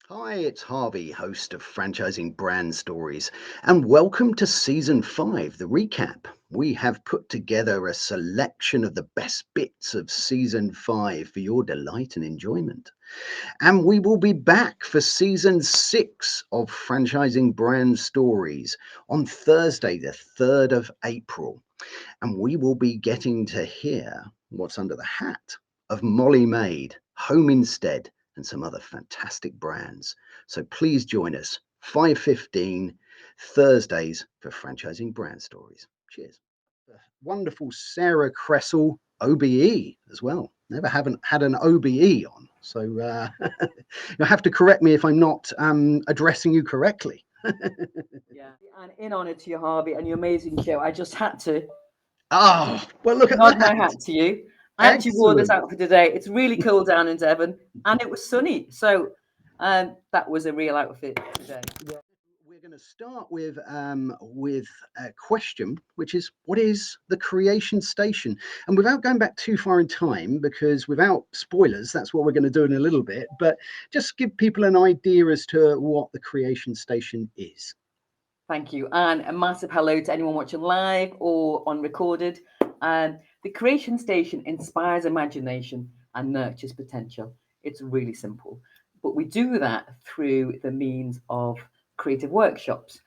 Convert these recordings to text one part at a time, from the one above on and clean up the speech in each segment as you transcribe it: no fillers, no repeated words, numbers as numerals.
Hi, it's Harvey, host of Franchising Brand Stories, and welcome to Season 5, the recap. We have put together a selection of the best bits of Season 5 for your delight and enjoyment. And we will be back for Season 6 of Franchising Brand Stories on Thursday, the 3rd of April. And we will be getting to hear what's under the hat of Molly Maid, Home Instead, and some other fantastic brands. So please join us 5:15 Thursdays for Franchising Brand Stories. Cheers. Wonderful Sarah Cressel OBE as well. Never haven't had an OBE on, so you'll have to correct me if I'm not addressing you correctly. Yeah, and in honor to you, Harvey, and your amazing show, I just had to Oh, well, look at nod my that. hat to you. I actually wore this Excellent. outfit today. It's really cold down in Devon, and it was sunny, so that was a real outfit today. Well, we're going to start with a question, which is, what is the creation station? And without going back too far in time, because without spoilers, that's what we're going to do in a little bit. But just give people an idea as to what the creation station is. Thank you, and a massive hello to anyone watching live or on recorded. The Creation Station inspires imagination and nurtures potential. It's really simple, but we do that through the means of creative workshops,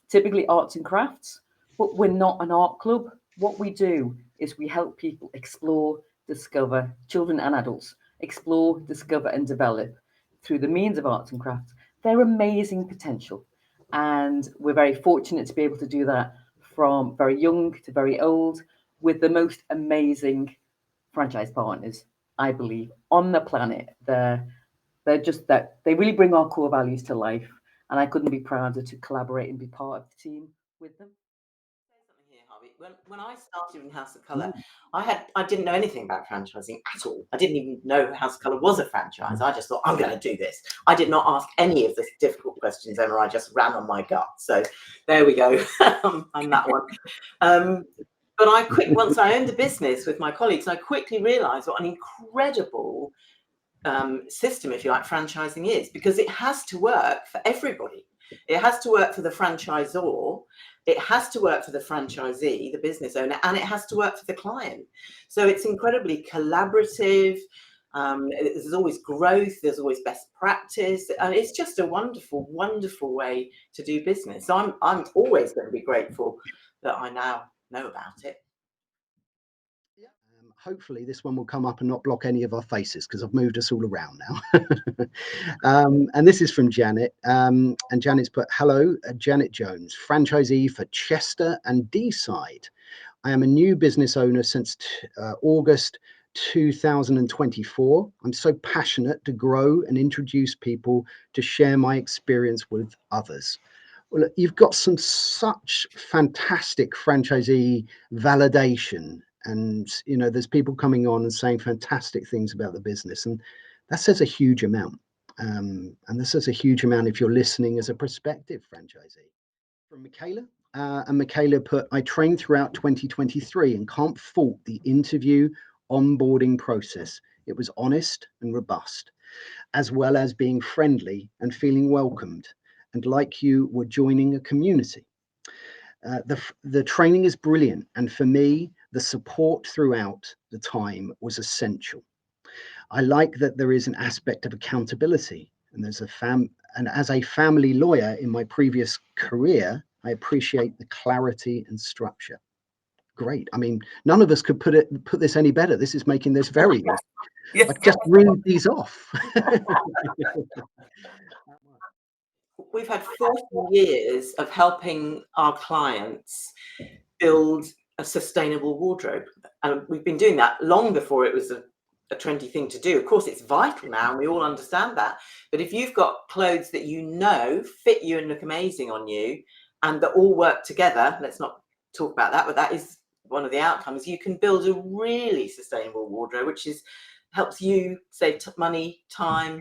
typically arts and crafts. But we're not an art club. What we do is we help people explore, discover, children and adults explore, discover, and develop through the means of arts and crafts their amazing potential. And we're very fortunate to be able to do that from very young to very old with the most amazing franchise partners, I believe, on the planet. They're just that they really bring our core values to life. And I couldn't be prouder to collaborate and be part of the team with them. Say something here, Harvey. When I started in House of Colour, I didn't know anything about franchising at all. I didn't even know House of Colour was a franchise. I just thought, I'm going to do this. I did not ask any of the difficult questions, Emma. I just ran on my gut. So there we go. I'm that one. But once I owned the business with my colleagues, I quickly realised what an incredible system, if you like, franchising is, because it has to work for everybody. It has to work for the franchisor, it has to work for the franchisee, the business owner, and it has to work for the client. So it's incredibly collaborative. There's always growth, there's always best practice, and it's just a wonderful, wonderful way to do business. So I'm always going to be grateful that I now know about it. Hopefully this one will come up and not block any of our faces because I've moved us all around now. And this is from Janet. And Janet's put, hello, Janet Jones, franchisee for Chester and D-Side. I am a new business owner since August 2024. I'm so passionate to grow and introduce people to share my experience with others. Well, you've got such fantastic franchisee validation, and there's people coming on and saying fantastic things about the business, and that says a huge amount. And this says a huge amount if you're listening as a prospective franchisee. From Michaela, and Michaela put, I trained throughout 2023 and can't fault the interview onboarding process. It was honest and robust, as well as being friendly and feeling welcomed, and like you were joining a community. The training is brilliant, and for me, the support throughout the time was essential. I like that there is an aspect of accountability, and and as a family lawyer in my previous career, I appreciate the clarity and structure. Great. I mean, none of us could put this any better. This is making this very good. Yes. I just read these off. We've had 40 years of helping our clients build a sustainable wardrobe. And we've been doing that long before it was a trendy thing to do. Of course, it's vital now, and we all understand that. But if you've got clothes that fit you and look amazing on you, and that all work together, let's not talk about that, but that is one of the outcomes. You can build a really sustainable wardrobe, which helps you save money, time,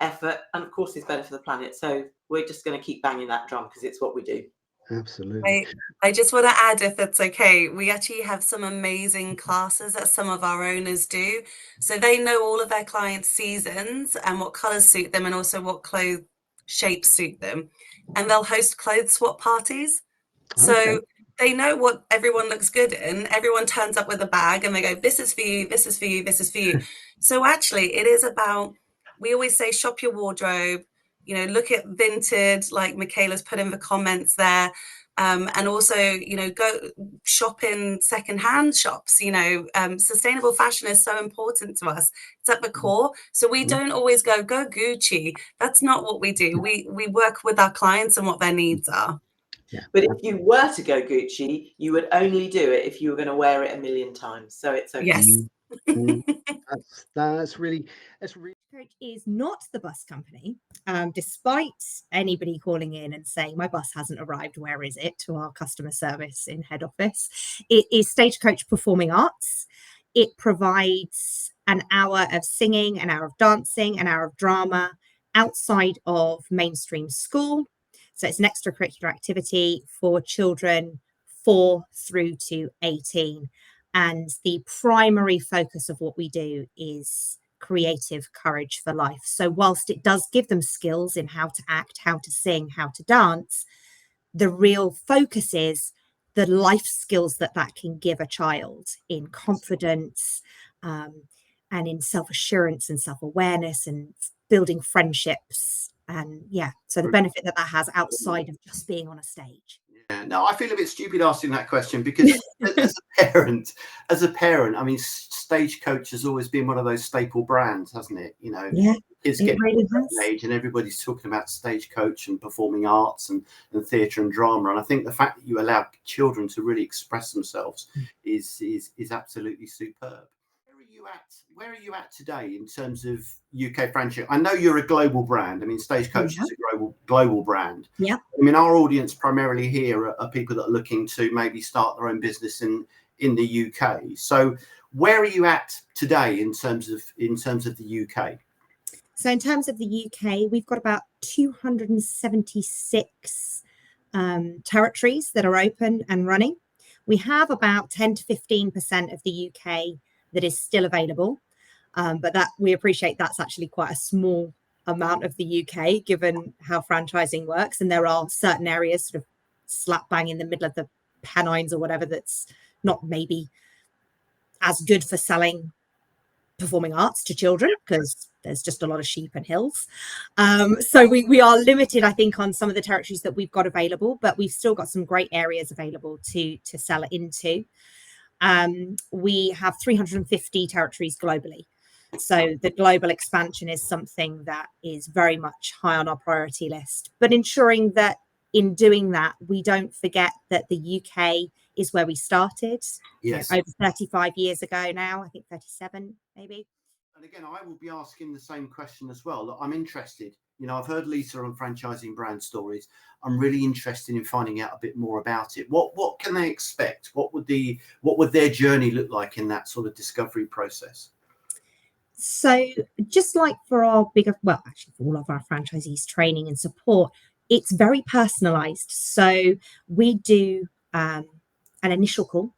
effort, and of course is better for the planet. So we're just going to keep banging that drum because it's what we do. Absolutely. I just want to add, if it's okay, we actually have some amazing classes that some of our owners do. So they know all of their clients' seasons and what colors suit them and also what clothes shapes suit them. And they'll host clothes swap parties. So Okay. they know what everyone looks good in. Everyone turns up with a bag and they go, this is for you, this is for you, this is for you. So actually it is about, we always say, shop your wardrobe, you know, look at vintage, like Michaela's put in the comments there. And also, you know, go shop in secondhand shops. You know, sustainable fashion is so important to us. It's at the core. So we don't always go Gucci. That's not what we do. We work with our clients and what their needs are. Yeah. But if you were to go Gucci, you would only do it if you were going to wear it a million times. So it's okay. Yes. That's really. Coach is not the bus company, despite anybody calling in and saying my bus hasn't arrived, where is it, to our customer service in head office. It is Stagecoach Performing Arts. It provides an hour of singing, an hour of dancing, an hour of drama outside of mainstream school. So it's an extracurricular activity for children 4 through to 18. And the primary focus of what we do is creative courage for life. So whilst it does give them skills in how to act, how to sing, how to dance, the real focus is the life skills that can give a child in confidence, and in self-assurance and self-awareness and building friendships. And so the benefit that has outside of just being on a stage. Yeah, no, I feel a bit stupid asking that question because as a parent, I mean, Stagecoach has always been one of those staple brands, hasn't it? You know, kids get really to age and everybody's talking about Stagecoach and performing arts and theatre and drama. And I think the fact that you allow children to really express themselves is absolutely superb. Where are you at today in terms of UK franchise? I know you're a global brand. I mean, Stagecoach is a global brand. Yeah. I mean, our audience primarily here are people that are looking to maybe start their own business in the UK. So where are you at today in terms of the UK? So in terms of the UK, we've got about 276 territories that are open and running. We have about 10 to 15% of the UK that is still available. But that we appreciate that's actually quite a small amount of the UK, given how franchising works. And there are certain areas sort of slap bang in the middle of the Pennines or whatever that's not maybe as good for selling performing arts to children because there's just a lot of sheep and hills. So we are limited, I think, on some of the territories that we've got available, but we've still got some great areas available to sell it into. We have 350 territories globally. So the global expansion is something that is very much high on our priority list, but ensuring that in doing that, we don't forget that the UK is where we started. Yes. Over 35 years ago now, I think 37 maybe. And again, I will be asking the same question as well. Look, I'm interested. You know, I've heard Lisa on franchising brand stories. I'm really interested in finding out a bit more about it. What can they expect? What would their journey look like in that sort of discovery process? So just like for our actually for all of our franchisees training and support, it's very personalized. So we do an initial call.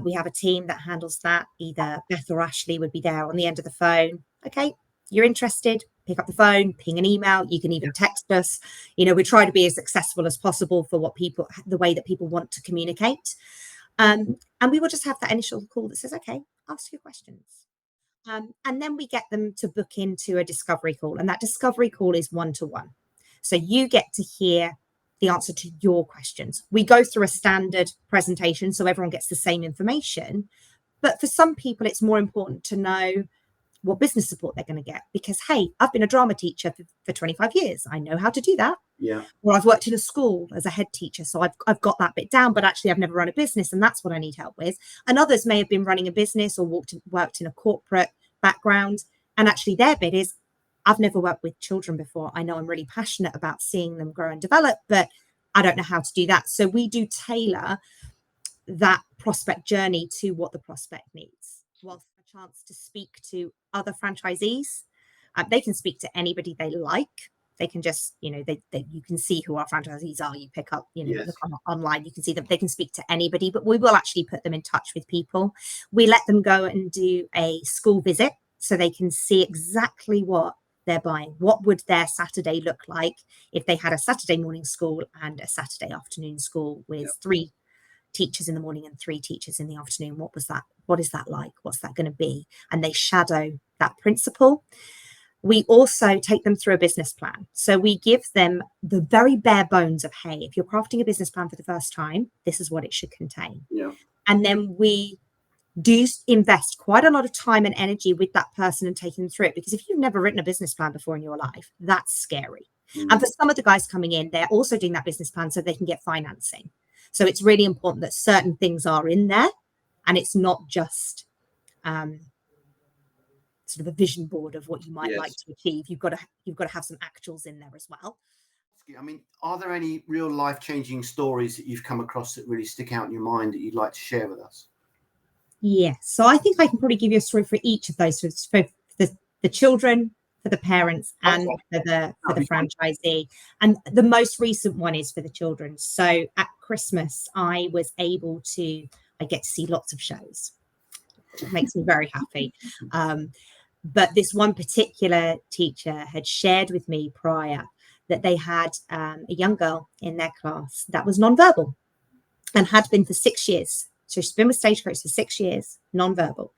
We have a team that handles that. Either Beth or Ashley would be there on the end of the phone. Okay, you're interested, pick up the phone, ping an email. You can even text us. You know, we try to be as accessible as possible for the way that people want to communicate. And we will just have that initial call that says, okay, ask your questions. And then we get them to book into a discovery call. And that discovery call is one-to-one. So you get to hear the answer to your questions. We go through a standard presentation so everyone gets the same information. But for some people, it's more important to know what business support they're going to get because, hey, I've been a drama teacher for 25 years. I know how to do that. Yeah. Or I've worked in a school as a head teacher. So I've got that bit down, but actually I've never run a business and that's what I need help with. And others may have been running a business or worked in a corporate background. And actually their bit is, I've never worked with children before. I know I'm really passionate about seeing them grow and develop, but I don't know how to do that. So we do tailor that prospect journey to what the prospect needs. Whilst a chance to speak to other franchisees, they can speak to anybody they like. They can just, you know, you can see who our franchisees are. You pick up, you know, Yes. look online, you can see them. They can speak to anybody, but we will actually put them in touch with people. We let them go and do a school visit so they can see exactly what they're buying. What would their Saturday look like if they had a Saturday morning school and a Saturday afternoon school with 3 teachers in the morning and 3 teachers in the afternoon? What was that? What is that like? What's that going to be? And they shadow that principal. We also take them through a business plan. So we give them the very bare bones of, hey, if you're crafting a business plan for the first time, this is what it should contain. Yeah. And then we do invest quite a lot of time and energy with that person and taking them through it. Because if you've never written a business plan before in your life, that's scary. And for some of the guys coming in, they're also doing that business plan so they can get financing. So it's really important that certain things are in there, and it's not just sort of a vision board of what you might like to achieve. You've got to have some actuals in there as well. I mean, are there any real life-changing stories that you've come across that really stick out in your mind that you'd like to share with us? Yes. So I think I can probably give you a story for each of those, for the children, for the parents, and for the franchisee. And the most recent one is for the children. So at Christmas, I get to see lots of shows. It makes me very happy. But this one particular teacher had shared with me prior that they had a young girl in their class that was nonverbal and had been for 6 years. So she's been with Stagecoach for 6 years, nonverbal.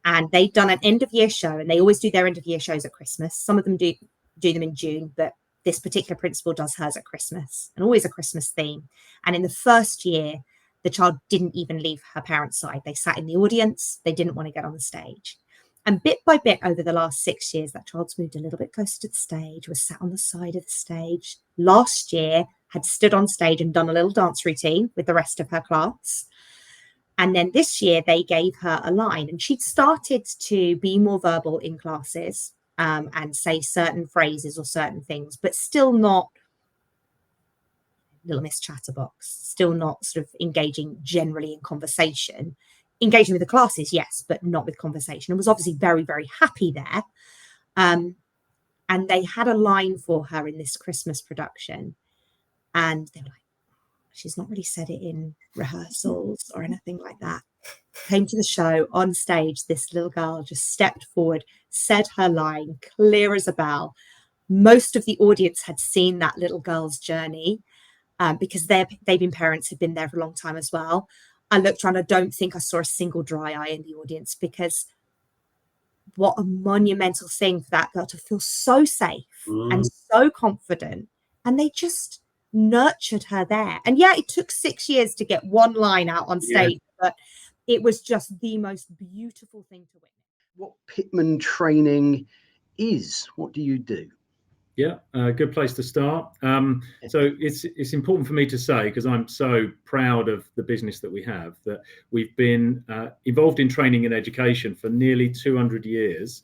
And they'd done an end of year show, and they always do their end of year shows at Christmas. Some of them do them in June, but this particular principal does hers at Christmas, and always a Christmas theme. And in the first year, the child didn't even leave her parents' side. They sat in the audience. They didn't want to get on the stage. And bit by bit over the last 6 years, that child's moved a little bit closer to the stage, was sat on the side of the stage. Last year, had stood on stage and done a little dance routine with the rest of her class. And then this year, they gave her a line, and she'd started to be more verbal in classes and say certain phrases or certain things, but still not Little Miss Chatterbox, still not sort of engaging generally in conversation. Engaging with the classes, yes, but not with conversation. And was obviously very, very happy there. And they had a line for her in this Christmas production. And they were like, she's not really said it in rehearsals or anything like that. Came to the show on stage, this little girl just stepped forward, said her line, clear as a bell. Most of the audience had seen that little girl's journey because they've been parents, had been there for a long time as well. I looked around, I don't think I saw a single dry eye in the audience, because what a monumental thing for that girl to feel so safe and so confident. And they just nurtured her there. And yeah, it took 6 years to get one line out on stage, but it was just the most beautiful thing to witness. What PITMAN training is? What do you do? Yeah, good place to start. So it's important for me to say, because I'm so proud of the business that we have, that we've been involved in training and education for nearly 200 years.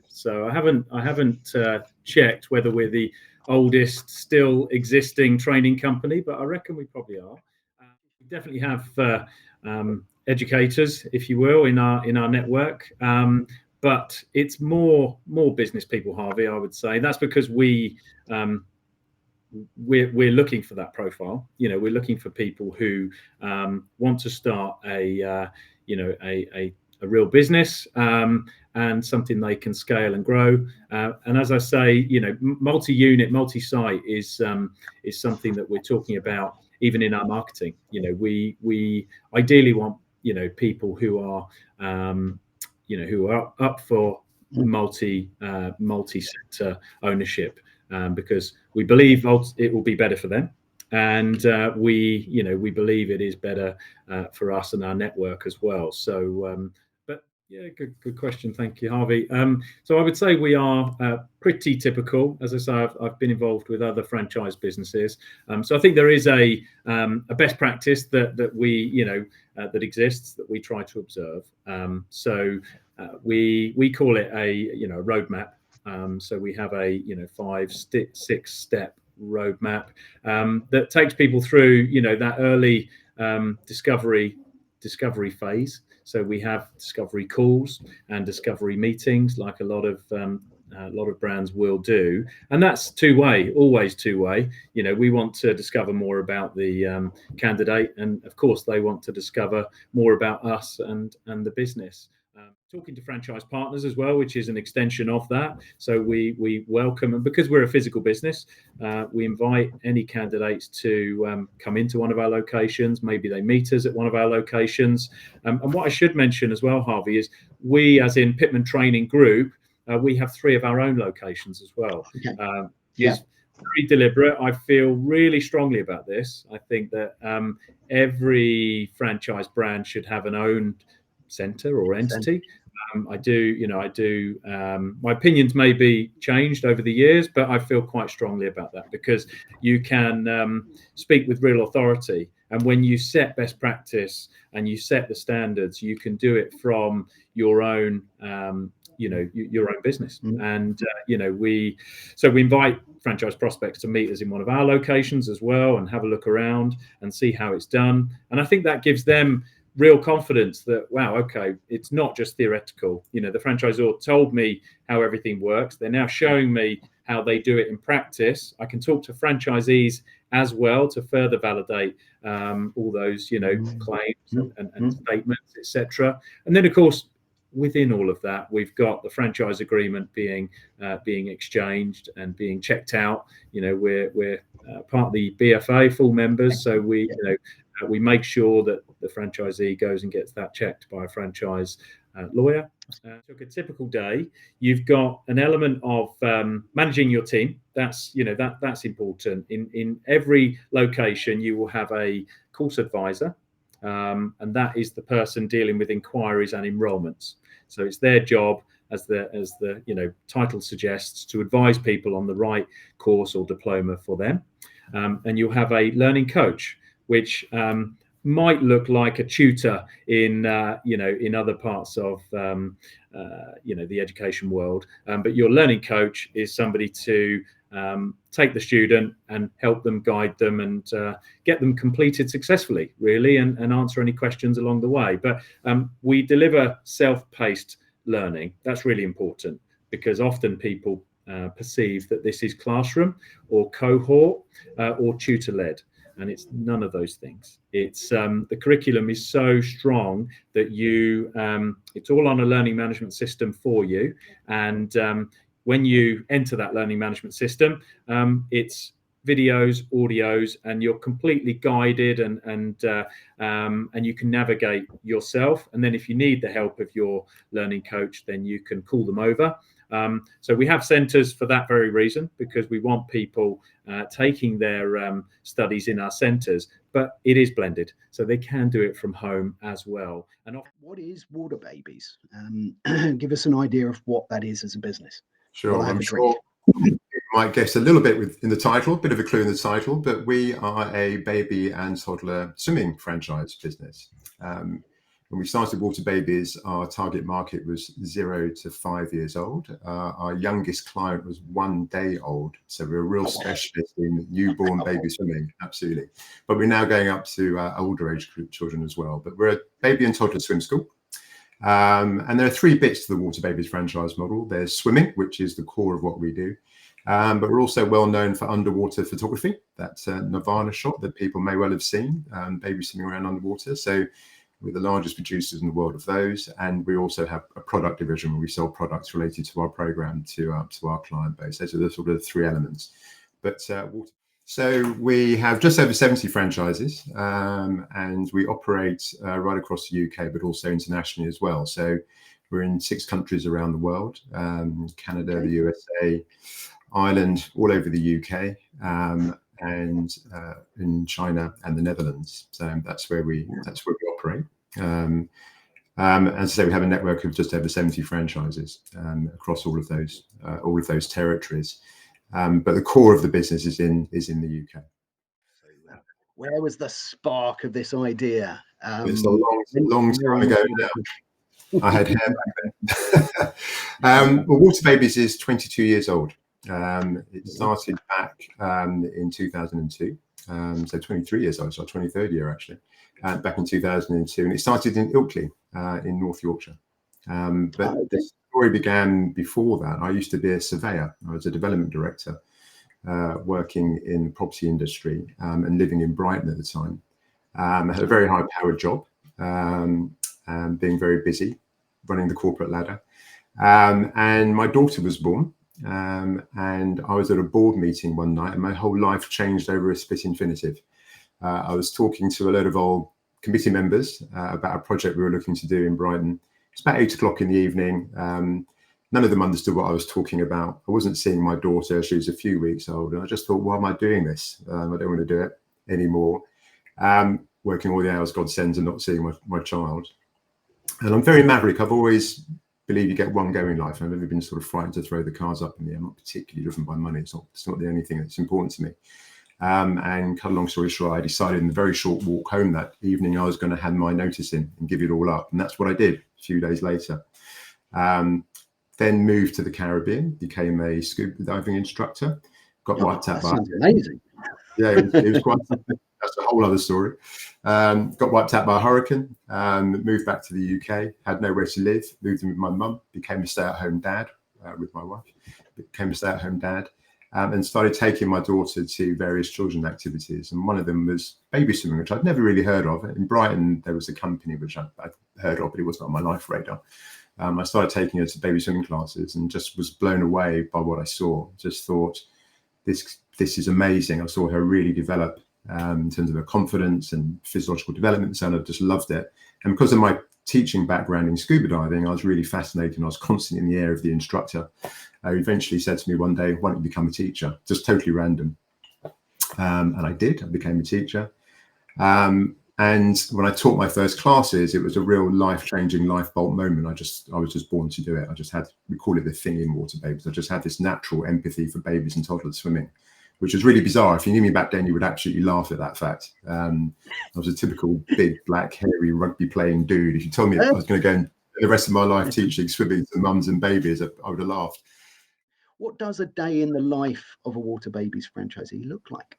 So I haven't checked whether we're the oldest still existing training company, but I reckon we probably are. We definitely have educators, if you will, in our network. But it's more business people, Harvey, I would say. That's because we're looking for that profile. You know, we're looking for people who want to start a real business and something they can scale and grow. And as I say, you know, multi-unit, multi-site is something that we're talking about even in our marketing. You know, we ideally want, you know, people who are who are up for multi-sector ownership, because we believe it will be better for them, and we believe it is better for us and our network as well. So, but yeah, good question. Thank you, Harvey. So I would say we are pretty typical. As I say, I've been involved with other franchise businesses, so I think there is a best practice that we that exists that we try to observe. So we call it a roadmap. So we have a 5-6 step roadmap that takes people through that early discovery phase. So we have discovery calls and discovery meetings, like a lot of A lot of brands will do, and that's two-way, always two-way. You know, we want to discover more about the candidate, and of course they want to discover more about us and the business. Talking to franchise partners as well, which is an extension of that. So we welcome, and because we're a physical business, we invite any candidates to come into one of our locations. Maybe they meet us at one of our locations. And what I should mention as well, Harvey, is we, as in PITMAN Training Group, we have 3 of our own locations as well. Okay. It's very deliberate. I feel really strongly about this. I think that every franchise brand should have an owned centre or entity. I do. My opinions may be changed over the years, but I feel quite strongly about that, because you can speak with real authority. And when you set best practice and you set the standards, you can do it from your own, your own business. And we invite franchise prospects to meet us in one of our locations as well, and have a look around and see how it's done. And I think that gives them real confidence that, wow, okay, it's not just theoretical. You know, the franchisor told me how everything works. They're now showing me how they do it in practice. I can talk to franchisees as well to further validate all those, claims and statements, etc. And then, of course, within all of that, we've got the franchise agreement being exchanged and being checked out. You know, we're part of the BFA, full members, so we make sure that the franchisee goes and gets that checked by a franchise lawyer. Took a typical day. You've got an element of managing your team. That's important. In every location, you will have a course advisor, and that is the person dealing with inquiries and enrolments. So it's their job, as the title suggests, to advise people on the right course or diploma for them. And you'll have a learning coach, which might look like a tutor in other parts of the education world, but your learning coach is somebody to take the student and help them, guide them, and get them completed successfully, really, and answer any questions along the way. But we deliver self-paced learning. That's really important, because often people perceive that this is classroom or cohort or tutor-led. And it's none of those things. It's the curriculum is so strong that it's all on a learning management system for you. And when you enter that learning management system, it's videos, audios, and you're completely guided, and you can navigate yourself. And then if you need the help of your learning coach, then you can call them over. So we have centres for that very reason, because we want people taking their studies in our centres, but it is blended, so they can do it from home as well. And what is WATERBABIES? Give us an idea of what that is as a business. Sure, I'm sure you might guess a little bit in the title, bit of a clue in the title, but we are a baby and toddler swimming franchise business. When we started WATERBABIES, our target market was 0 to 5 years old. Our youngest client was 1 day old. So we're a real specialist in newborn baby swimming, absolutely. But we're now going up to older age group children as well. But we're a baby and toddler swim school. And there are 3 bits to the WATERBABIES franchise model. There's swimming, which is the core of what we do. But we're also well known for underwater photography. That's a Nirvana shot that people may well have seen, baby swimming around underwater. So we're the largest producers in the world of those, and we also have a product division where we sell products related to our program to our client base. Those are the sort of 3 elements. But so we have just over 70 franchises, and we operate right across the UK, but also internationally as well. So we're in 6 countries around the world: Canada, the USA, Ireland, all over the UK, and in China and the Netherlands. So that's where we operate. As I say, we have a network of just over 70 franchises across all of those territories. But the core of the business is in the UK. Where was the spark of this idea? It's a long time ago now. I had hair back then. Well, WATERBABIES is 22 years old. It started back in 2002. So 23 years old, so our 23rd year actually, back in 2002. And it started in Ilkley in North Yorkshire. But this story began before that. I used to be a surveyor. I was a development director, working in the property industry, and living in Brighton at the time. I had a very high-powered job, being very busy, running the corporate ladder. And my daughter was born, and I was at a board meeting one night, and my whole life changed over a split infinitive. I was talking to a load of old committee members about a project we were looking to do in Brighton. It's about 8 o'clock in the evening. None of them understood what I was talking about. I wasn't seeing my daughter. She was a few weeks old. And I just thought, why am I doing this? I don't want to do it anymore. Working all the hours God sends and not seeing my child. And I'm very maverick. I've always believed you get one go in life. I've never been sort of frightened to throw the cards up in the air. I'm not particularly driven by money. It's not the only thing that's important to me. And cut a long story short, I decided in the very short walk home that evening I was going to hand my notice in and give it all up. And that's what I did a few days later. Then moved to the Caribbean, became a scuba diving instructor, got wiped out by... Sounds amazing. Yeah, it was quite... That's a whole other story. Got wiped out by a hurricane, moved back to the UK, had nowhere to live, moved in with my mum, became a stay-at-home dad with my wife, became a stay-at-home dad, and started taking my daughter to various children's activities. And one of them was baby swimming, which I'd never really heard of. In Brighton, there was a company which I'd heard of, but it wasn't on my life radar. I started taking her to baby swimming classes and just was blown away by what I saw. Just thought, this is amazing. I saw her really develop in terms of her confidence and physiological development, and I just loved it. And because of my teaching background in scuba diving, I was really fascinated. I was constantly in the air of the instructor. Who eventually said to me one day, why don't you become a teacher? Just totally random. And I did. I became a teacher. And when I taught my first classes, it was a real life-changing life bolt moment. I was just born to do it. We call it the thing in Water Babies. I just had this natural empathy for babies and toddlers swimming, which was really bizarre. If you knew me back then, you would absolutely laugh at that fact. I was a typical big, black, hairy, rugby-playing dude. If you told me I was going to go and the rest of my life teaching swimming to mums and babies, I would have laughed. What does a day in the life of a Water Babies franchisee look like?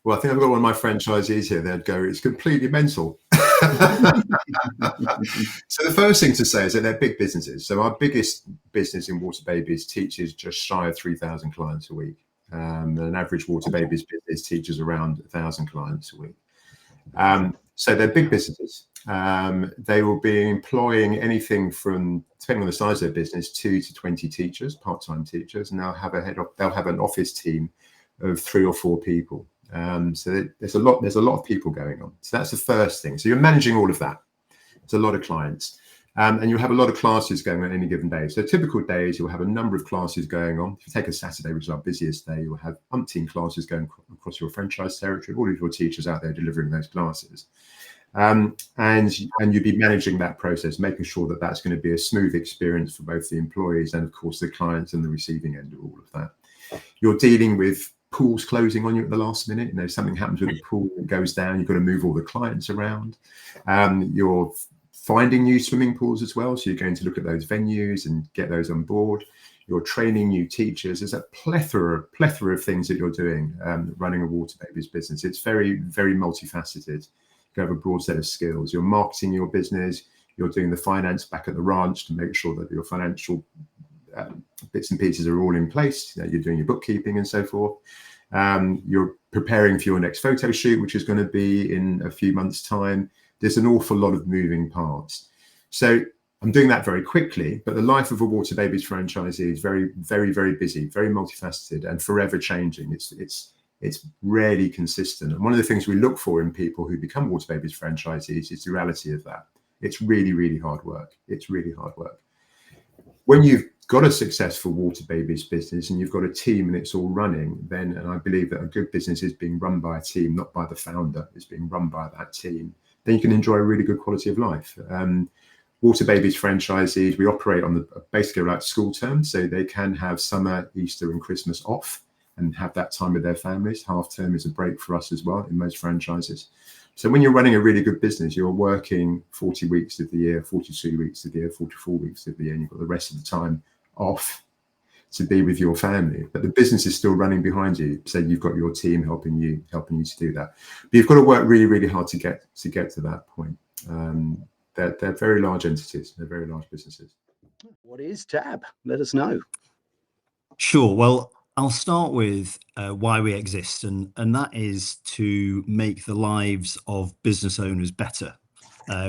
Well, I think I've got one of my franchisees here. They'd go, it's completely mental. So the first thing to say is that they're big businesses. So our biggest business in Water Babies teaches just shy of 3,000 clients a week. An average Water Babies business teaches around 1,000 clients a week. So they're big businesses. They will be employing anything from, depending on the size of their business, 2 to 20 teachers, part-time teachers, and they'll have an office team of 3 or 4 people. So there's a lot of people going on. So that's the first thing. So you're managing all of that. It's a lot of clients. And you'll have a lot of classes going on any given day. So typical days, you'll have a number of classes going on. If you take a Saturday, which is our busiest day, you'll have umpteen classes going across your franchise territory, all of your teachers out there delivering those classes. And you'll be managing that process, making sure that that's going to be a smooth experience for both the employees and, of course, the clients and the receiving end of all of that. You're dealing with pools closing on you at the last minute. You know, something happens with the pool, it goes down, you've got to move all the clients around. You're finding new swimming pools as well. So you're going to look at those venues and get those on board. You're training new teachers. There's a plethora of things that you're doing running a Water Babies business. It's very, very multifaceted. You have a broad set of skills. You're marketing your business. You're doing the finance back at the ranch to make sure that your financial bits and pieces are all in place. You know, you're doing your bookkeeping and so forth. You're preparing for your next photo shoot, which is going to be in a few months' time. There's an awful lot of moving parts. So I'm doing that very quickly, but the life of a Water Babies franchisee is very, very, very busy, very multifaceted and forever changing. It's rarely consistent. And one of the things we look for in people who become Water Babies franchisees is the reality of that. It's really, really hard work. It's really hard work. When you've got a successful Water Babies business and you've got a team and it's all running, then, and I believe that a good business is being run by a team, not by the founder, it's being run by that team, then you can enjoy a really good quality of life. Water Babies franchisees, we operate on basically like school terms, so they can have summer, Easter and Christmas off and have that time with their families. Half term is a break for us as well in most franchises. So when you're running a really good business, you're working 40 weeks of the year, 42 weeks of the year, 44 weeks of the year, and you've got the rest of the time off to be with your family. But the business is still running behind you. So you've got your team helping you to do that. But you've got to work really, really hard to get to that point. They're very large entities. They're very large businesses. What is TAB? Let us know. Sure. Well, I'll start with why we exist, and that is to make the lives of business owners better.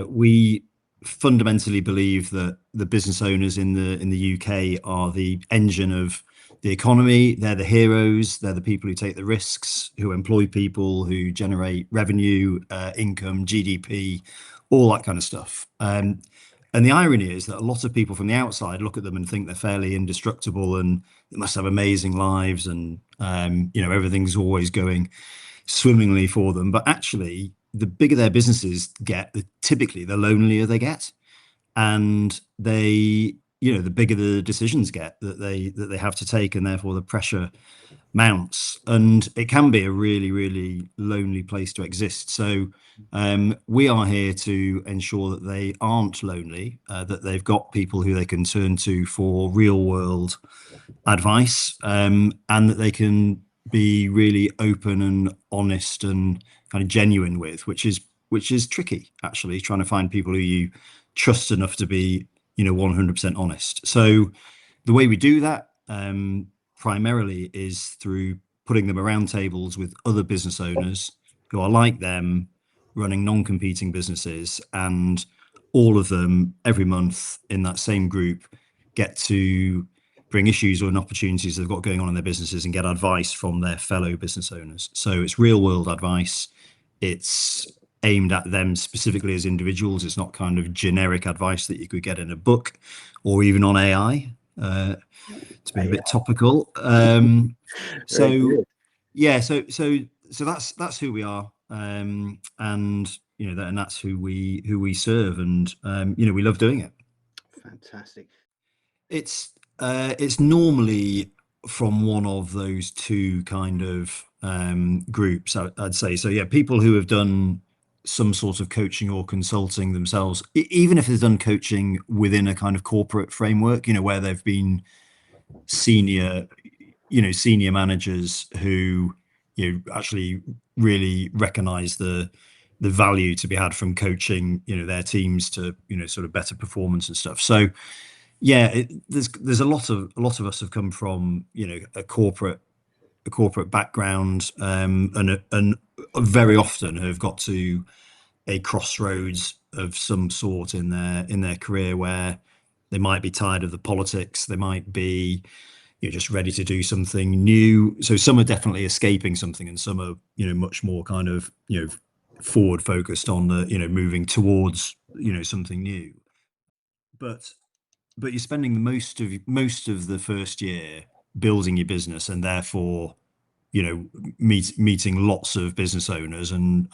We fundamentally believe that the business owners in the UK are the engine of the economy. They're the heroes. They're the people who take the risks, who employ people, who generate revenue, income, GDP, all that kind of stuff. And the irony is that a lot of people from the outside look at them and think they're fairly indestructible and they must have amazing lives and, everything's always going swimmingly for them. But actually, the bigger their businesses get, typically the lonelier they get. And the bigger the decisions get that they have to take, and therefore the pressure mounts, and it can be a really, really lonely place to exist. So we are here to ensure that they aren't lonely, that they've got people who they can turn to for real world advice, and that they can be really open and honest and kind of genuine with, which is tricky, actually, trying to find people who you trust enough to be 100% honest. So the way we do that primarily is through putting them around tables with other business owners who are like them, running non-competing businesses, and all of them every month in that same group get to bring issues or opportunities they've got going on in their businesses and get advice from their fellow business owners. So it's real world advice. It's aimed at them specifically as individuals. It's not kind of generic advice that you could get in a book or even on AI, to be a bit topical. So that's who we are, and that's who we serve, and we love doing it. Fantastic. It's normally from one of those two kind of groups, I'd say. So yeah, people who have done some sort of coaching or consulting themselves, even if they've done coaching within a kind of corporate framework, where they've been senior managers who actually really recognize the value to be had from coaching their teams to sort of better performance and stuff. So yeah, there's a lot of us have come from a corporate background, and very often have got to a crossroads of some sort in their career where they might be tired of the politics, they might be just ready to do something new. So some are definitely escaping something, and some are much more kind of forward focused on the moving towards something new. But you're spending most of the first year building your business, and therefore meeting lots of business owners, and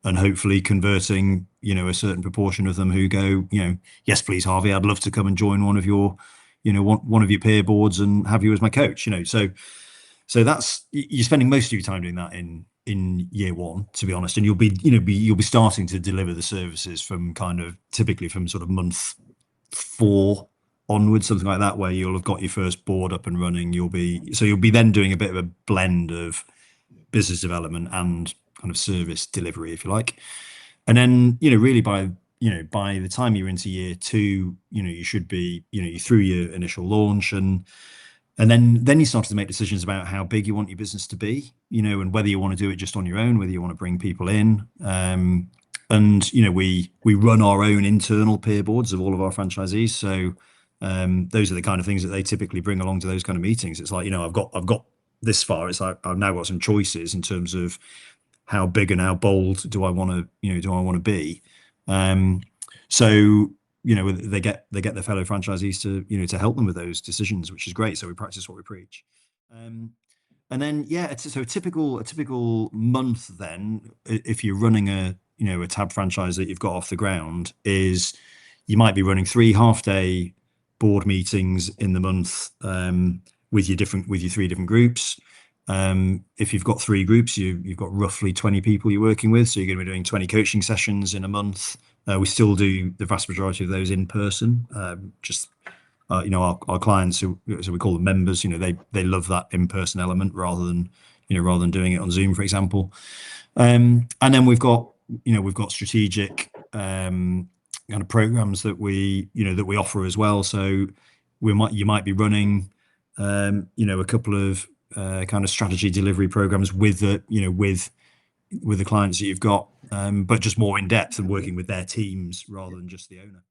hopefully converting a certain proportion of them who go, yes please Harvey, I'd love to come and join one of your one of your peer boards and have you as my coach. So that's, you're spending most of your time doing that in year one, to be honest, and you'll be starting to deliver the services from typically from sort of month 4 onwards, something like that, where you'll have got your first board up and running. You'll be then doing a bit of a blend of business development and kind of service delivery, if you like. And then really by the time you're into year 2, you should be you're through your initial launch, and then you start to make decisions about how big you want your business to be, and whether you want to do it just on your own, whether you want to bring people in. And we run our own internal peer boards of all of our franchisees. So those are the kind of things that they typically bring along to those kind of meetings. It's like, I've got this far. It's like I've now got some choices in terms of how big and how bold do I want to be. So they get their fellow franchisees to help them with those decisions, which is great. So we practice what we preach. And then so a typical month then, if you're running a TAB franchise that you've got off the ground, is you might be running 3 half-day board meetings in the month with your 3 different groups. If you've got 3 groups, you've got roughly 20 people you're working with, so you're going to be doing 20 coaching sessions in a month. We still do the vast majority of those in person. Our clients, so we call them members, they love that in-person element rather than doing it on Zoom, for example. And then we've got strategic kind of programs that we offer as well. So you might be running a couple of kind of strategy delivery programs with the with the clients that you've got, but just more in depth and working with their teams rather than just the owner.